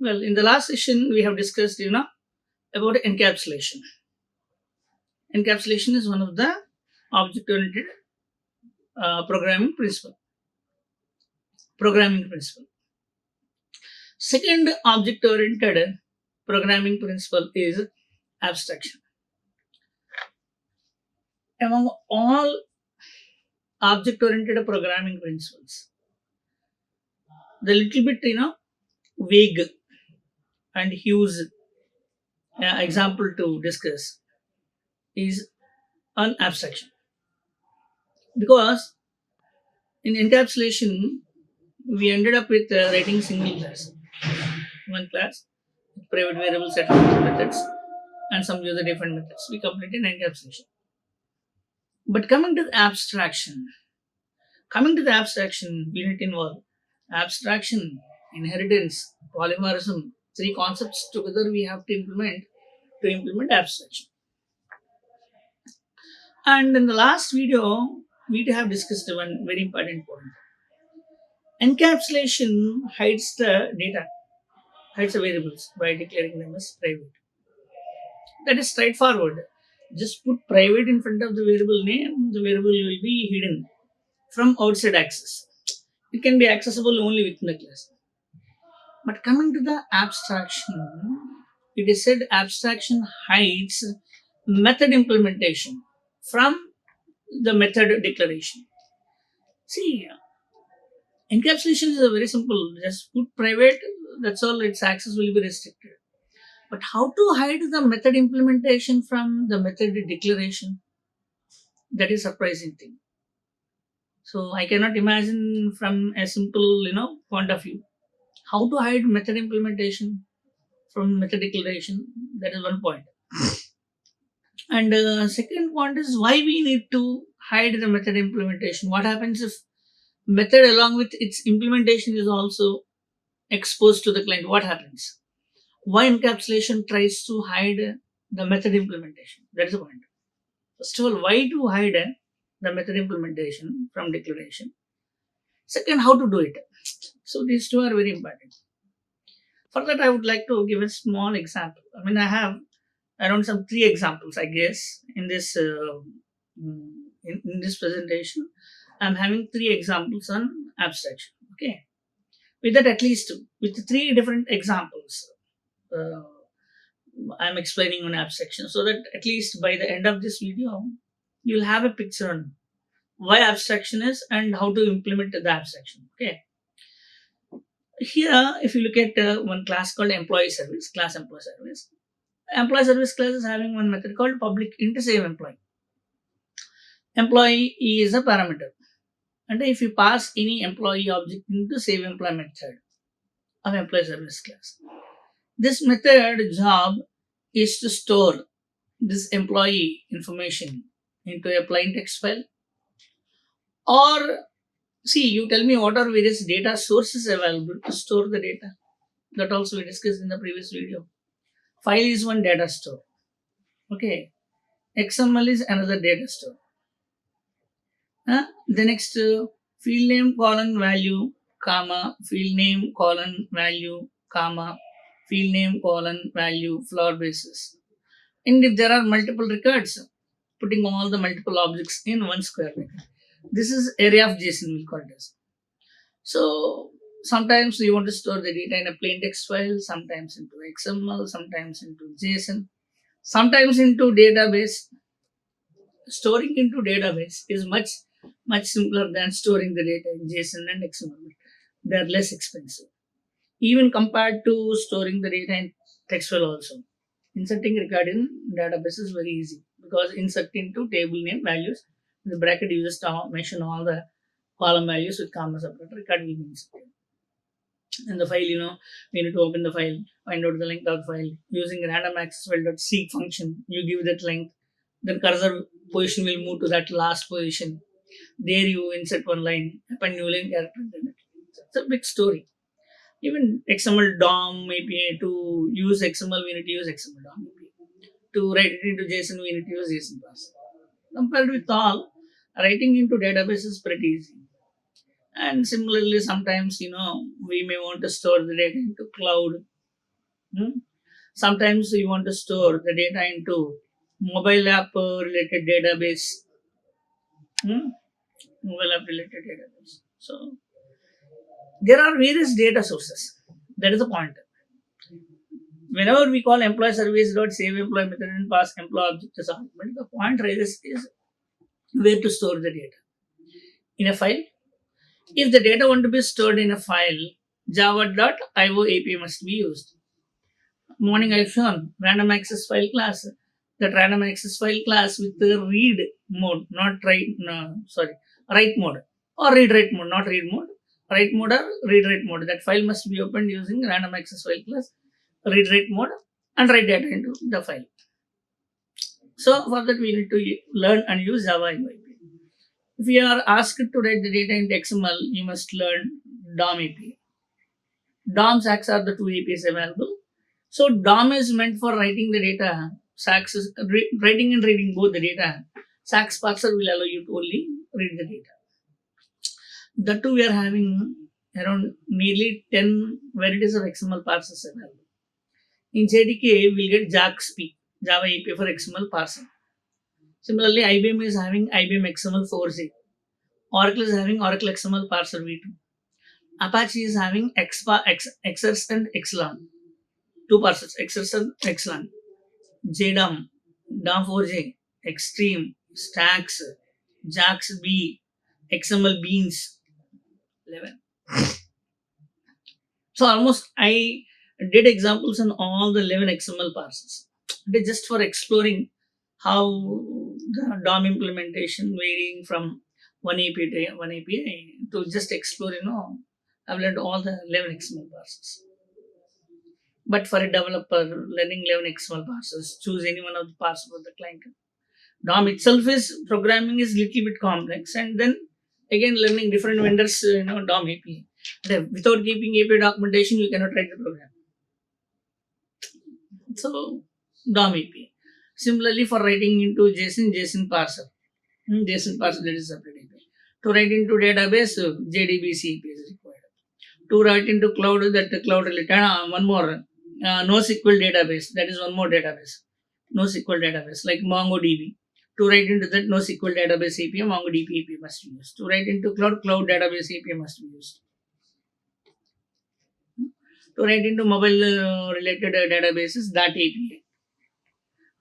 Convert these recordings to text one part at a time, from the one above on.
Well, in the last session, we have discussed, about encapsulation. Encapsulation is one of the object-oriented programming principle. Programming principle. Second object-oriented programming principle is abstraction. Among all object-oriented programming principles, the little bit, vague and huge example to discuss is an abstraction, because in encapsulation we ended up with writing single class, one class, private variable set of methods and some user defined methods. We completed encapsulation. But coming to the abstraction, we need to involve abstraction, inheritance, polymorphism, three concepts together we have to implement abstraction. And in the last video, we have discussed one very important point. Encapsulation hides the data, hides the variables by declaring them as private. That is straightforward. Just put private in front of the variable name, the variable will be hidden from outside access. It can be accessible only within the class. But coming to the abstraction, it is said abstraction hides method implementation from the method declaration. See, encapsulation is a very simple. Just put private, that's all, its access will be restricted. But how to hide the method implementation from the method declaration? That is surprising thing. So I cannot imagine from a simple, point of view. How to hide method implementation from method declaration? That is one point. And second point is why we need to hide the method implementation. What happens if method along with its implementation is also exposed to the client? What happens? Why encapsulation tries to hide the method implementation? That is the point. First of all, why to hide the method implementation from declaration? Second, how to do it? So these two are very important. For that, I would like to give a small example. I have around some 3 examples, I guess, in this in this presentation. I'm having 3 examples on abstraction. Okay, with that, at least with 3 different examples, I'm explaining on abstraction, so that at least by the end of this video, you'll have a picture on why abstraction is and how to implement the abstraction. Okay. Here, if you look at one class called employee service, class employee service. Employee service class is having one method called public int save employee. Employee is a parameter. And if you pass any employee object into save employee method of employee service class, this method job is to store this employee information into a plain text file. Or, see, you tell me what are various data sources available to store the data. That also we discussed in the previous video. File is one data store. Okay. XML is another data store. The next field name colon value, comma, field name colon value, comma, field name colon value, floor basis. And if there are multiple records, putting all the multiple objects in one square record. This is area of JSON, we call it as. So sometimes you want to store the data in a plain text file, sometimes into XML, sometimes into JSON, sometimes into database. Storing into database is much simpler than storing the data in JSON and XML. They are less expensive, even compared to storing the data in text file also. Inserting record in database is very easy, because insert into table name values, in the bracket you just mention all the column values with comma separator, record will be inserted. In the file, we need to open the file, find out the length of the file using random access file.seek function. You give that length, then cursor position will move to that last position. There you insert one line, append new line character. It's a big story. Even XML DOM, maybe to use XML, we need to use XML DOM. To write it into JSON, we need to use JSON pass. Compared with all, writing into database is pretty easy. And similarly, sometimes, we may want to store the data into cloud. Hmm? Sometimes you want to store the data into mobile app related database. Hmm? Mobile app related database. So there are various data sources. That is the point. Whenever we call employee service dot save employee method and pass employee object as argument, the point raises is where to store the data. In a file, if the data want to be stored in a file, java.io API must be used. Morning I've shown random access file class. That random access file class with the read mode, not write, no, sorry, write mode or read write mode, not read mode, write mode or read write mode. That file must be opened using random access file class, read write mode, and write data into the file. So for that we need to learn and use Java API. If you are asked to write the data into XML, you must learn DOM API. DOM SACs are the two APIs available. So DOM is meant for writing the data. SACs is writing and reading both the data. SACs parser will allow you to only read the data. The two we are having around nearly 10 varieties of XML parsers available. In JDK, we'll get JAXP, Java API for XML parser. Similarly, IBM is having IBM XML 4Z. Oracle is having Oracle XML parser V2. Apache is having Xers and Exelon. Two parsers, Xers and Exelon. JDOM, DOM4J, Extreme, Stacks, JAXB, XML Beans, 11. So almost I did examples on all the 11 XML parsers. They just for exploring how the DOM implementation varying from one API to one API to just explore, I've learned all the 11 XML parsers. But for a developer, learning 11 XML parsers, choose any one of the parsers for the client. DOM itself is programming is little bit complex, and then again learning different vendors, DOM API. Without keeping API documentation, you cannot write the program. So DOM API. Similarly, for writing into JSON parser. JSON parser that is separate API. To write into database, JDBC API is required. To write into cloud, that the cloud related. One more, NoSQL database. That is one more database. NoSQL database like MongoDB. To write into that NoSQL database API, MongoDB API must be used. To write into cloud database API must be used. To write into mobile related databases, that API.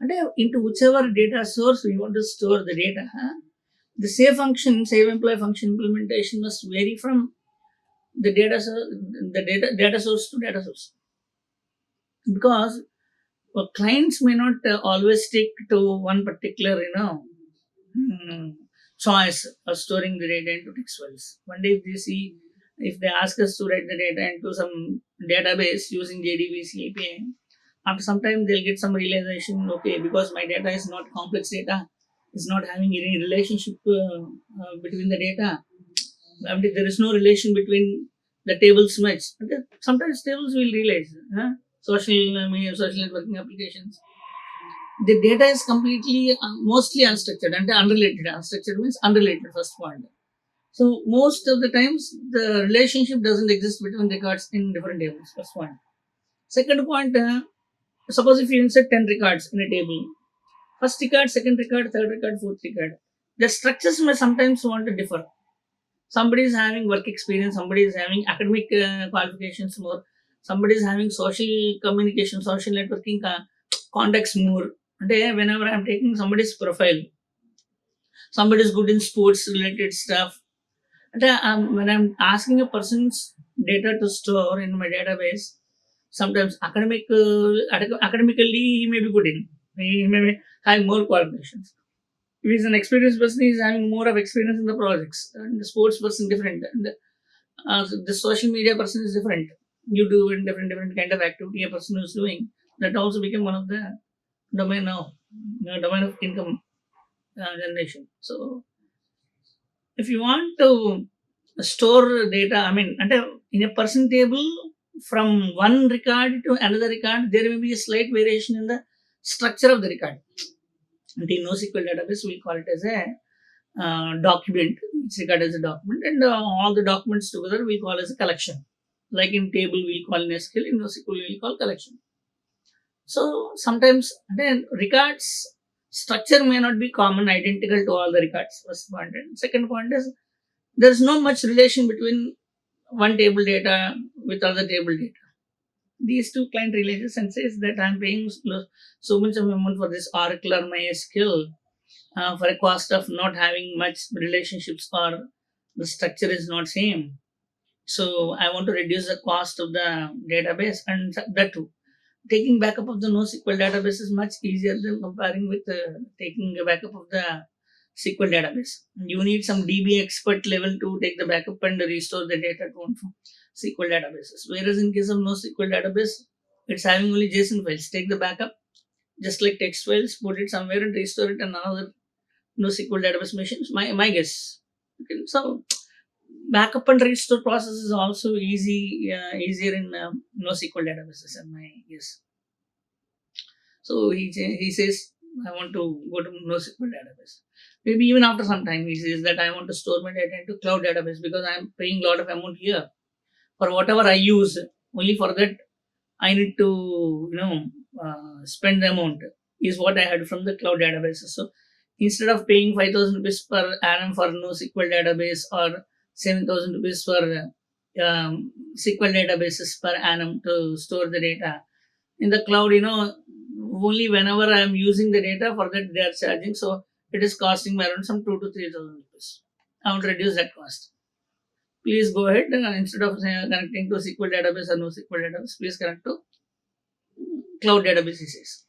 And into whichever data source we want to store the data, the save employee function implementation must vary from the data source to data source, because clients may not always stick to one particular choice of storing the data into text files. One day if they ask us to write the data into some database using JDBC API, after some time they'll get some realization, okay, because my data is not complex data, is not having any relationship between the data. I mean, there is no relation between the tables much. Sometimes tables will realize, social networking applications, the data is completely, mostly unstructured and unrelated. Unstructured means unrelated, first point. So most of the times, the relationship doesn't exist between records in different tables, first point. Second point, suppose if you insert 10 records in a table, first record, second record, third record, fourth record, the structures may sometimes want to differ. Somebody is having work experience, somebody is having academic qualifications more, somebody is having social communication, social networking contacts more. Whenever I'm taking somebody's profile, somebody is good in sports related stuff. When I'm asking a person's data to store in my database, sometimes academically he may be good in, he may be having more qualifications. If he's an experienced person, he's having more of experience in the projects. And the sports person different. And the social media person is different. You do in different kind of activity a person is doing. That also became one of the domain of income generation. So if you want to store data, in a person table from one record to another record, there may be a slight variation in the structure of the record. And in NoSQL database, we call it as a document. It's regarded as a document, and all the documents together we call as a collection. Like in table, we'll call in SQL, in NoSQL, we'll call collection. So sometimes then records structure may not be common, identical to all the records. First point. And second point is there is no much relation between one table data with other table data. These two client relations and says that I'm paying so much of amount for this Oracle or MySQL for a cost of not having much relationships or the structure is not same. So I want to reduce the cost of the database and that too. Taking backup of the NoSQL database is much easier than comparing with taking a backup of the SQL database. You need some DB expert level to take the backup and restore the data to one from SQL databases. Whereas in case of NoSQL database, it's having only JSON files. Take the backup, just like text files, put it somewhere and restore it in another NoSQL database machines. My guess. Okay, so backup and restore process is also easier in NoSQL databases, and my guess. So he says, I want to go to NoSQL database. Maybe even after some time, he says that I want to store my data into cloud database because I'm paying a lot of amount here for whatever I use. Only for that, I need to spend the amount is what I had from the cloud databases. So instead of paying 5,000 rupees per annum for NoSQL database or 7,000 rupees for SQL databases per annum to store the data in the cloud, only whenever I am using the data for that they are charging. So it is costing me around some 2 to 3,000 rupees. I want to reduce that cost. Please go ahead instead of connecting to SQL database or NoSQL database, please connect to cloud database. He says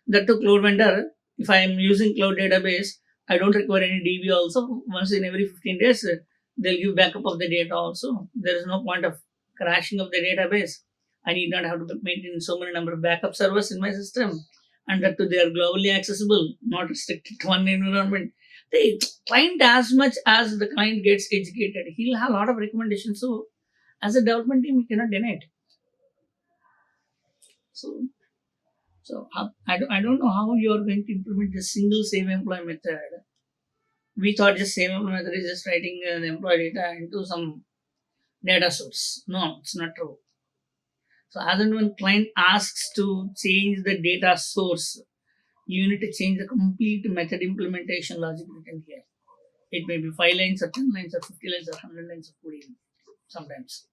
that to cloud vendor, if I am using cloud database, I don't require any DB also. Once in every 15 days, they'll give backup of the data also. There is no point of crashing of the database. I need not have to maintain so many number of backup servers in my system. And that too, they are globally accessible, not restricted to one environment. The client, as much as the client gets educated, he'll have a lot of recommendations. So, as a development team, we cannot deny it. So, I don't know how you are going to implement the single save employee method. We thought just save employee method is just writing the employee data into some data source. No, it's not true. So as and when client asks to change the data source, you need to change the complete method implementation logic written here. It may be 5 lines or 10 lines or 50 lines or 100 lines of coding sometimes.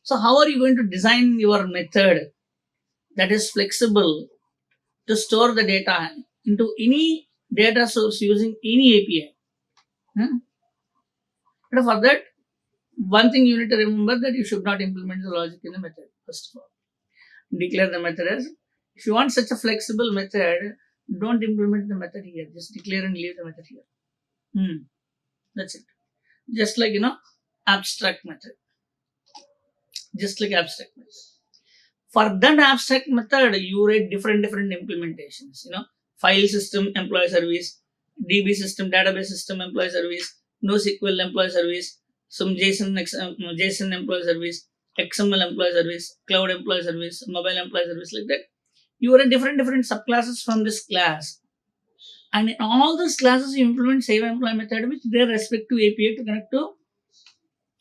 So how are you going to design your method that is flexible to store the data into any data source using any API? But for that, one thing you need to remember that you should not implement the logic in the method, first of all. Declare the method as, if you want such a flexible method, don't implement the method here. Just declare and leave the method here. That's it. Just like, abstract method. Just like abstract method. For that abstract method, you write different implementations. File system, employee service, DB system, database system, employee service, NoSQL employee service, some JSON employee service, XML employee service, cloud employee service, mobile employee service, like that. You write different subclasses from this class. And in all those classes, you implement save employee method with their respective API to connect to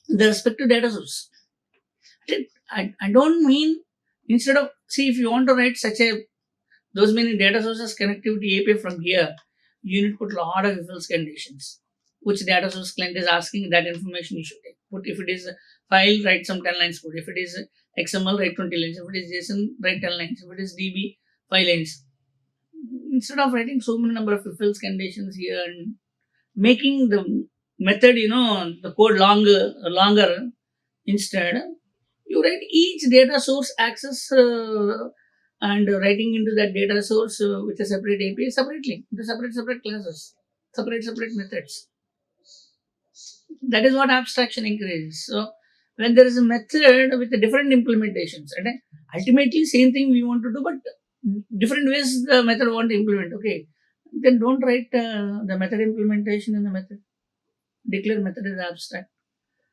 the respective data source. I don't mean instead of, see, if you want to write such a those many data sources connectivity API from here, you need to put a lot of if else conditions. Which data source client is asking, that information you should take. Put if it is a file, write some 10 lines code. If it is XML, write 20 lines. If it is JSON, write 10 lines. If it is DB, 5 lines. Instead of writing so many number of if else conditions here and making the method, the code longer, instead, you write each data source access and writing into that data source with a separate API separately, into separate classes, separate methods. That is what abstraction encourages. So when there is a method with a different implementations, and ultimately same thing we want to do, but different ways the method want to implement. Okay, then don't write the method implementation in the method. Declare method is abstract.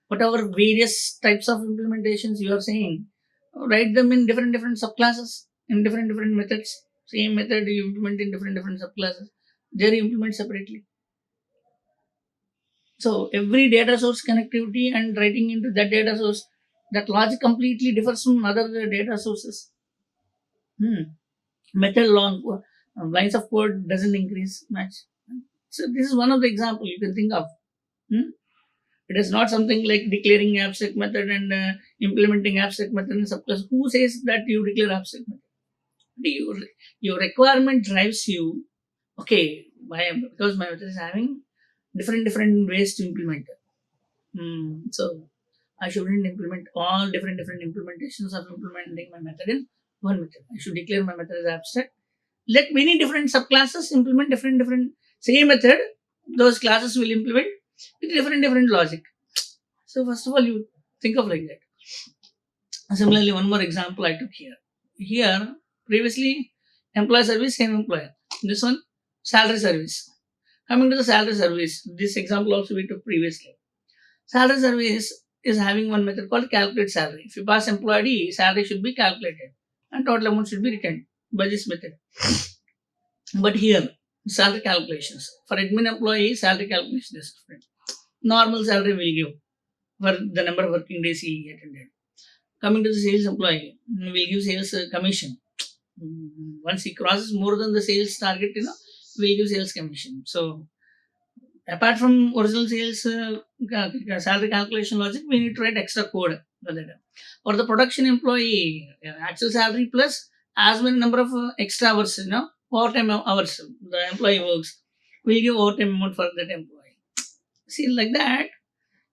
Whatever various types of implementations you are saying, write them in different subclasses, in different methods. Same method you implement in different subclasses. There you implement separately. So every data source connectivity and writing into that data source, that logic completely differs from other data sources. Hmm. Method long lines of code doesn't increase much. So this is one of the example you can think of. Hmm? It is not something like declaring abstract method and implementing abstract method in subclass. Who says that you declare abstract method? Your requirement drives you. Okay, why? Because my method is having different ways to implement it. So I shouldn't implement all different implementations of implementing my method in one method. I should declare my method as abstract. Let many different subclasses implement different same method. Those classes will implement with different logic. So first of all, you think of like that. Similarly, one more example I took here. Here, previously, employee service, same employer. This one, salary service. Coming to the salary service, this example also we took previously. Salary service is having one method called calculate salary. If you pass employee, salary should be calculated and total amount should be returned by this method. But here, salary calculations. For admin employee, salary calculation is different. Normal salary will give for the number of working days he attended. Coming to the sales employee, will give sales commission. Once he crosses more than the sales target, will give sales commission. So apart from original sales salary calculation logic, we need to write extra code for that. For the production employee, actual salary plus as many number of extra hours, overtime hours the employee works, will give overtime amount for that employee. See, like that.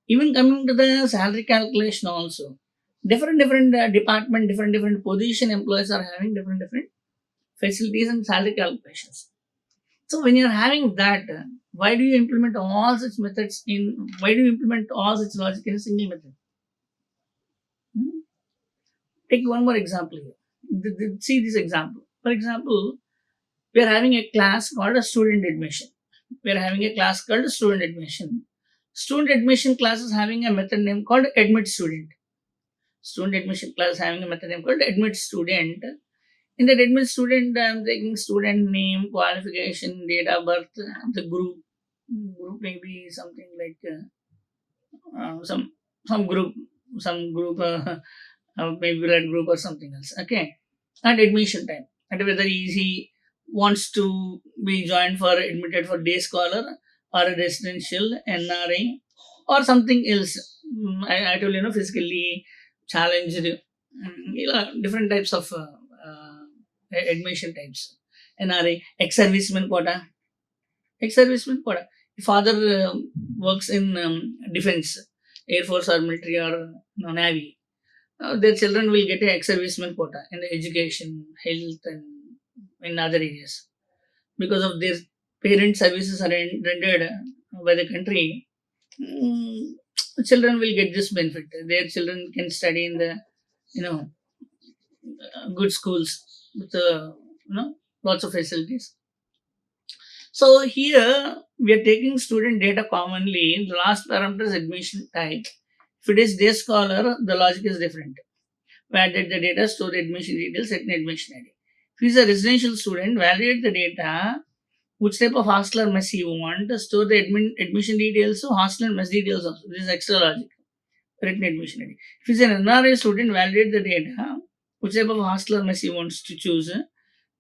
Even coming to the salary calculation also, different department, different position employees are having different facilities and salary calculations. So when you're having that, why do you implement all such methods in? Why do you implement all such logic in a single method? Hmm? Take one more example here. See this example. For example, we are having a class called a student admission. We are having a class called student admission. Student admission class is having a method name called admit student. Student admission class having a method name called admit student. In that admit student, I'm taking student name, qualification, date of birth, the group. Group may be something like uh, some some group, maybe blood group or something else. Okay, and admission time, and whether he wants to be joined for admitted for day scholar or a residential NRA or something else. I told physically challenged, different types of admission types. NRA, ex-serviceman quota, ex-serviceman quota. If father works in defense, air force or military or navy, their children will get a ex-serviceman quota in the education, health, and in other areas because of their parent services are rendered by the country. mm, Children will get this benefit. Their children can study in the you know good schools with lots of facilities. So here we are taking student data commonly. The last parameter is admission type. If it is day scholar, the logic is different. Validate the data, store the admission details, set an admission ID. If he is a residential student, validate the data, which type of hostel or mess you want, store the admission details, so hostel and mess details also. This is extra logic. Written admission ID. If he is an NRA student, validate the data, which type of hostel or mess he wants to choose,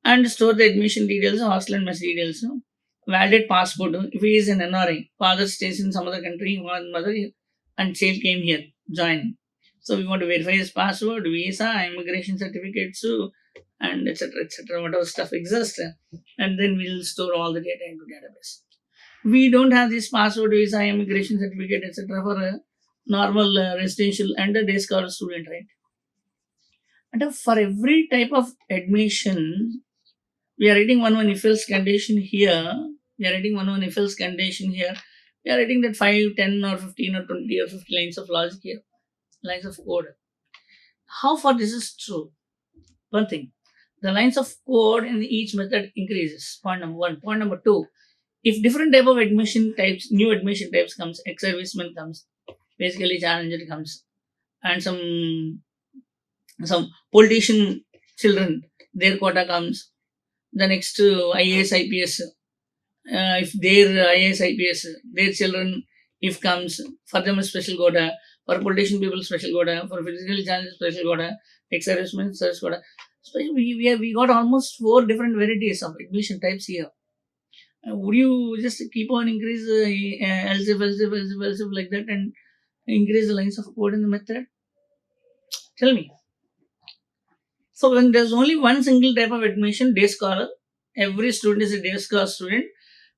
and store the admission details, hostel and mess details. Validate passport. If he is an NRA, father stays in some other country, mother and child came here, join. So we want to verify his password, visa, immigration certificates, and etc. Whatever stuff exists, and then we'll store all the data into database. We don't have this password, visa, immigration certificate, etc. for a normal residential and a day scholar student, right? And for every type of admission, we are writing one if else condition here. We are writing one if else condition here. We are writing that 5, 10, or 15 or 20 or 50 lines of logic here, lines of code. How far this is true? One thing, the lines of code in each method increases. Point number one. Point number two, if different type of admission types, new admission types comes, ex-serviceman comes, basically challenger comes, and some politician children, their quota comes. The next IAS, IPS, if their IAS, IPS, their children, if comes, for them a special quota, for politician people special quota, for physical challenges special quota, ex-servicemen special quota. So we got almost 4 different varieties of admission types here. Would you just keep on increase else if, else if, else if, else if like that and increase the lines of code in the method? Tell me. So when there's only one single type of admission, day scholar, every student is a day scholar student.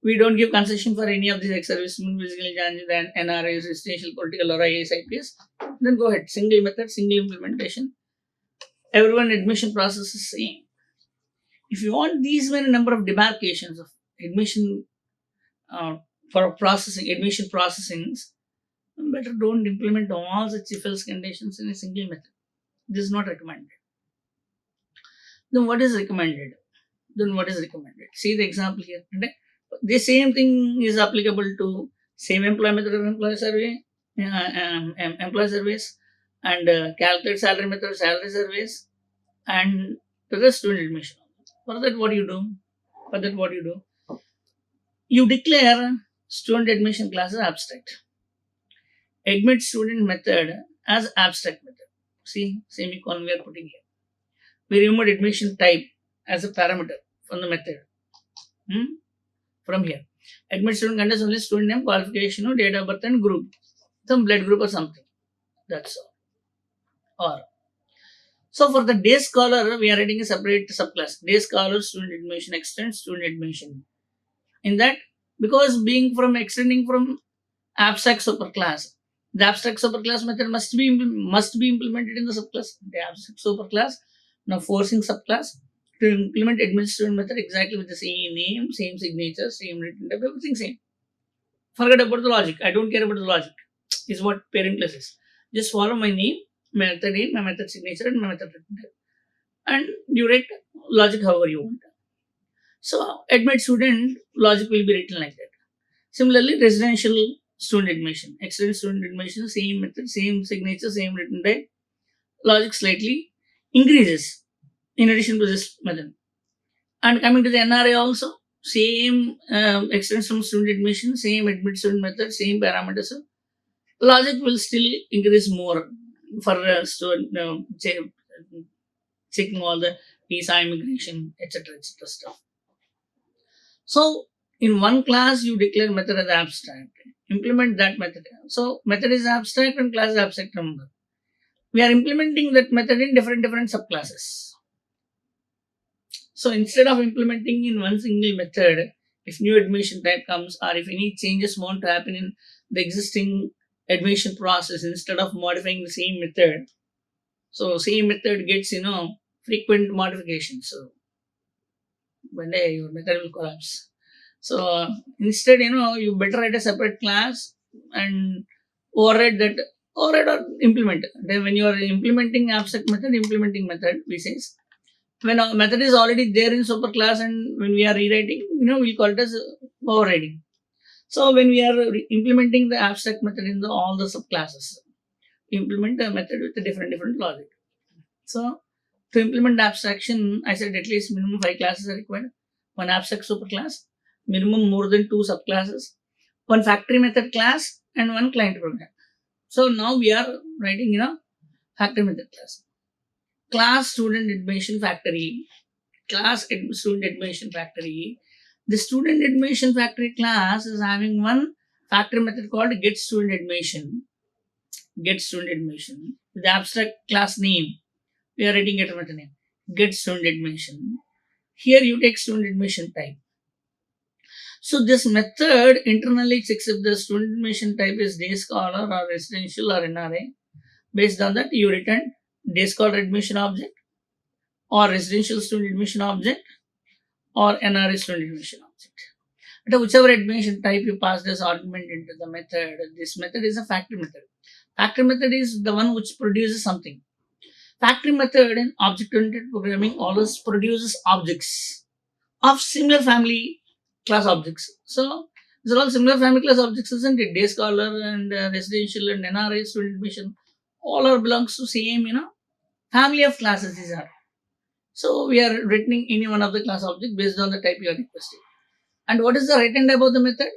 We don't give concession for any of these ex-servicemen, physical and NRIs, residential, political, or IAS, IPS. Then go ahead, single method, single implementation. Everyone admission process is same. If you want these many number of demarcations of admission for processing, admission processings, better don't implement all such if else conditions in a single method. This is not recommended. Then what is recommended? See the example here. The same thing is applicable to same employee method of employee survey, employee surveys, and calculate salary method, salary surveys, and to the student admission. For that, what you do? You declare student admission class as abstract. Admit student method as abstract method. See, semicolon we are putting here. We remove admission type as a parameter from the method. From here. Admit student contains only student name, qualification, date of birth, and group. Some blood group or something. That's all. Or so for the day scholar, we are writing a separate subclass. Day scholar, student admission, extend student admission. In that, because extending from abstract superclass, the abstract superclass method must be implemented in the subclass. The abstract superclass now forcing subclass to implement admin student method exactly with the same name, same signature, same written type, everything same. Forget about the logic. I don't care about the logic. Is what parent class is. Just follow my name, my method name, my method signature, and my method written type. And you write logic however you want. So admit student logic will be written like that. Similarly, residential student admission, extended student admission, same method, same signature, same written type. Logic slightly increases in addition to this method. And coming to the NRA also, same extended student admission, same admit student method, same parameters. Logic will still increase more for student checking all the visa, immigration, etc. stuff. So in one class you declare method as abstract. Implement that method. So method is abstract and class is abstract. Remember, we are implementing that method in different subclasses. So instead of implementing in one single method, if new admission type comes or if any changes want to happen in the existing admission process, instead of modifying the same method, so same method gets frequent modifications. So one day your method will collapse. So instead, you better write a separate class and override or implement. Then when you are implementing abstract method, we say when a method is already there in superclass and when we are rewriting, we'll call it as overriding. So when we are implementing the abstract method in all the subclasses, implement the method with a different logic. So to implement abstraction, I said at least minimum 5 classes are required. One abstract superclass, minimum more than 2 subclasses, one factory method class, and one client program. So now we are writing, factory method class. Class student admission factory. Student admission factory. The student admission factory class is having one factory method called get student admission. Get student admission. The abstract class name. We are writing it method name. Get student admission. Here you take student admission type. So this method internally checks if the student admission type is day scholar or residential or NRA. Based on that, you return day scholar admission object or residential student admission object or NRA student admission object. But whichever admission type you pass this argument into the method, this method is a factory method. Factory method is the one which produces something. Factory method in object-oriented programming always produces objects of similar family class objects. So these are all similar family class objects, isn't it? Day scholar and residential and NRA student admission all are belongs to same, family of classes these are. So we are returning any one of the class object based on the type you are requesting. And what is the written type of the method?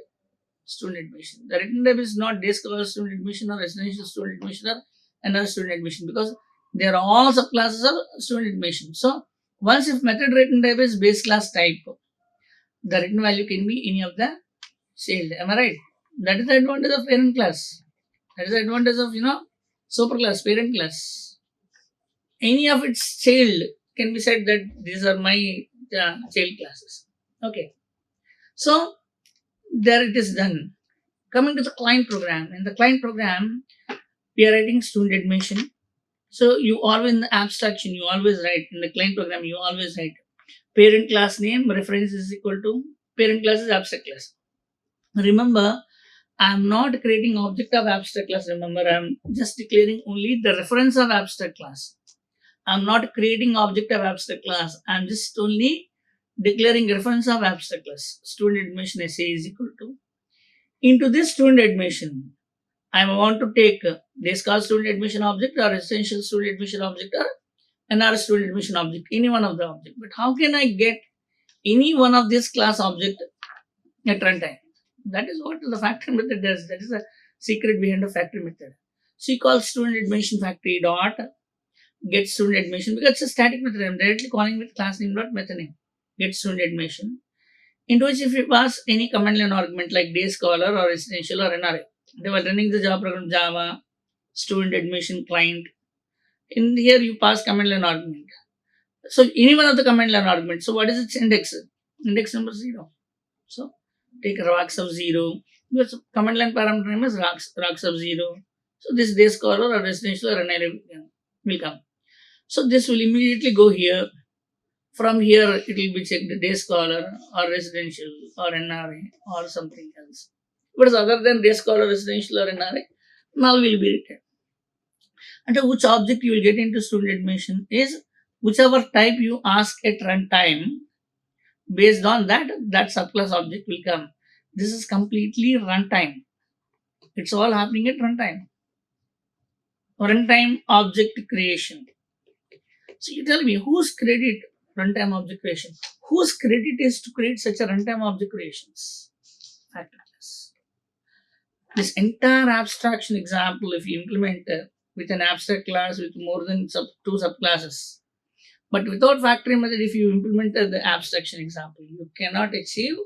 Student admission. The written type is not day scholar student admission or residential student admission or NRA student admission because they are all subclasses of student admission. So Once if method written type is base class type, the written value can be any of the child. Am I right? That is the advantage of parent class. That is the advantage of super class, parent class. Any of its child can be said that these are my child classes. Okay. So there it is done. Coming to the client program. In the client program, we are writing student admission. So you always in the abstraction, you always write in the client program, you always write parent class name reference is equal to parent class is abstract class. Remember, I'm not creating object of abstract class. Remember, I'm just declaring only the reference of abstract class. I'm not creating object of abstract class. I'm just only declaring reference of abstract class. Student admission essay is equal to. Into this student admission, I want to take this called student admission object or essential student admission object or another student admission object, any one of the object. But how can I get any one of this class object at runtime? That is what the factory method does. That is the secret behind the factory method. So you call student admission factory dot get student admission because it's a static method. I'm directly calling with class name dot method name. Get student admission. Into which if you pass any command line argument like day scholar or residential or NRA, they were running the Java program Java, student admission client. In here you pass command line argument. So any one of the command line argument. So what is its index? Index number 0. So take rocks of 0. Because command line parameter name is rocks of 0. So this day scholar or residential or NRA will come. So this will immediately go here. From here, it will be checked day scholar or residential or NRA or something else. But other than day scholar, residential or NRA, null will be written. And which object you will get into student admission is whichever type you ask at runtime. Based on that, that subclass object will come. This is completely runtime. It's all happening at runtime. Runtime object creation. So you tell me whose credit runtime object creation? Whose credit is to create such a runtime object creations? Factor class. This entire abstraction example, if you implement with an abstract class with more than two subclasses, but without factory method, if you implemented the abstraction example, you cannot achieve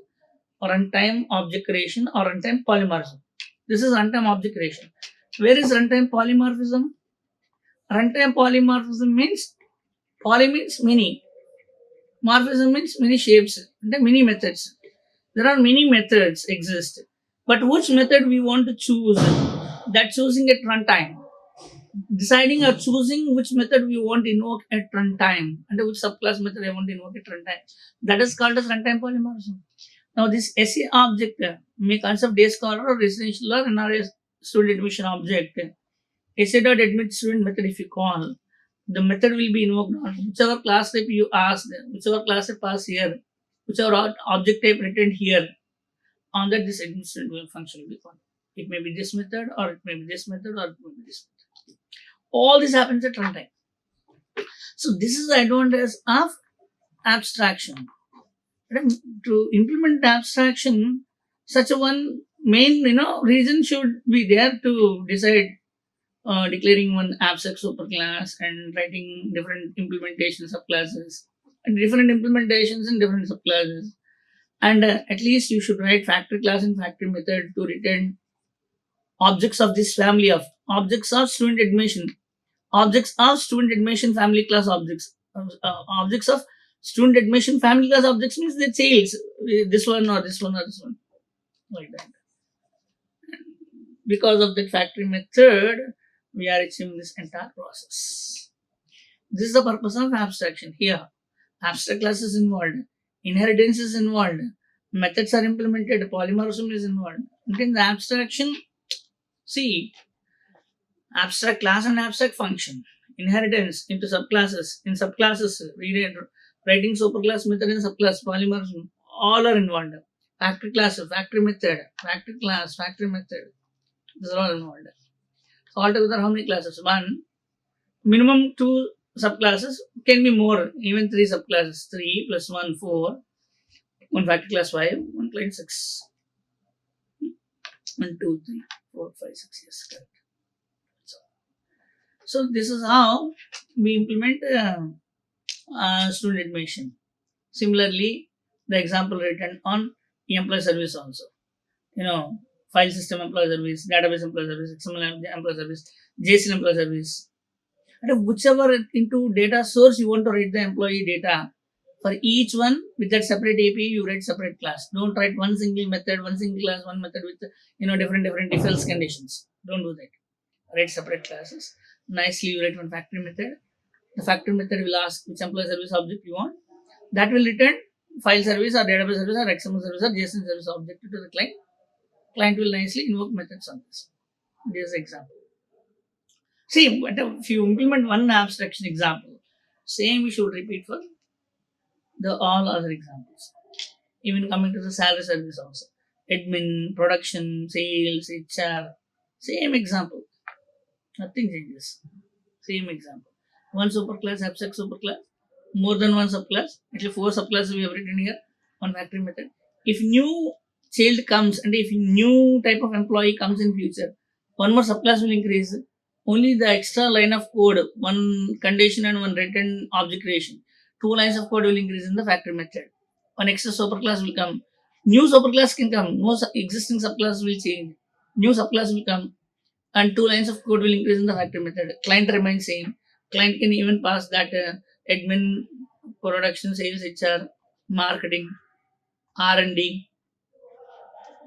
runtime object creation or runtime polymorphism. This is runtime object creation. Where is runtime polymorphism? Runtime polymorphism means poly means many. Morphism means many shapes, many methods. There are many methods exist, but which method we want to choose? That choosing at runtime. Deciding or choosing which method we want to invoke at runtime and which subclass method I want to invoke at runtime. That is called as runtime polymorphism. Now this SE object may consist of day scholar or residential or NRA student admission object. SE.admit student method if you call, the method will be invoked on whichever class type you ask, whichever class type pass here, whichever object type written here, on that this administrative function will be called. It may be this method or it may be this method or it may be this method. All this happens at runtime. So this is the advantage of abstraction. To implement abstraction, such a one main reason should be there to decide declaring one abstract superclass and writing different implementations of classes and different implementations in different subclasses. And at least you should write factory class and factory method to return objects of this family of objects of student admission, objects of student admission family class objects, objects of student admission family class objects means the childs, this one or this one or this one, like that. Because of that factory method, we are achieving this entire process. This is the purpose of abstraction. Here, abstract class is involved, inheritance is involved, methods are implemented, polymorphism is involved. And in the abstraction, see, abstract class and abstract function, inheritance into subclasses, in subclasses, writing superclass method in subclass, polymorphism, all are involved. Factory class, factory method, factory class, factory method. These are all involved. So altogether, how many classes? One. Minimum two subclasses, can be more, even three subclasses. 3 plus 1, 4. One factory class 5, one client 6. 1, 2, 3, 4, 5, 6. Yes, correct. So this is how we implement student admission. Similarly, the example written on employee service also. File system employee service, database employee service, XML employee service, JSON employee service. And whichever into data source you want to write the employee data, for each one with that separate API, you write separate class. Don't write one single method, one single class, one method with different if else conditions. Don't do that. Write separate classes. Nicely you write one factory method. The factory method will ask which employee service object you want. That will return file service or database service or XML service or JSON service object to the client. Client will nicely invoke methods on this. This is example. See, but if you implement one abstraction example, same we should repeat for the all other examples. Even coming to the salary service also. Admin, production, sales, HR, same example. Nothing changes. Same example. One superclass, abstract superclass, more than one subclass. Actually, 4 subclasses we have written here. One factory method. If new child comes and if new type of employee comes in future, one more subclass will increase. Only the extra line of code, one condition and one written object creation. 2 lines of code will increase in the factory method. One extra superclass will come. New superclass can come. No existing subclass will change. New subclass will come and 2 lines of code will increase in the factory method. Client remains same. Client can even pass that admin, production, sales, HR, marketing, R&D.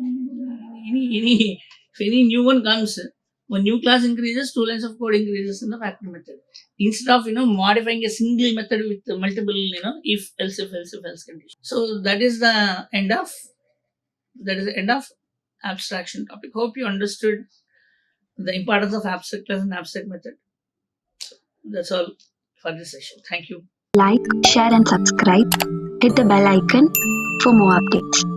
If any new one comes, when new class increases, 2 lines of code increases in the factory method. Instead of modifying a single method with multiple if else condition. So that is the end of abstraction topic. Hope you understood the importance of abstract class and abstract method. That's all for this session. Thank you. Like, share and subscribe. Hit the bell icon for more updates.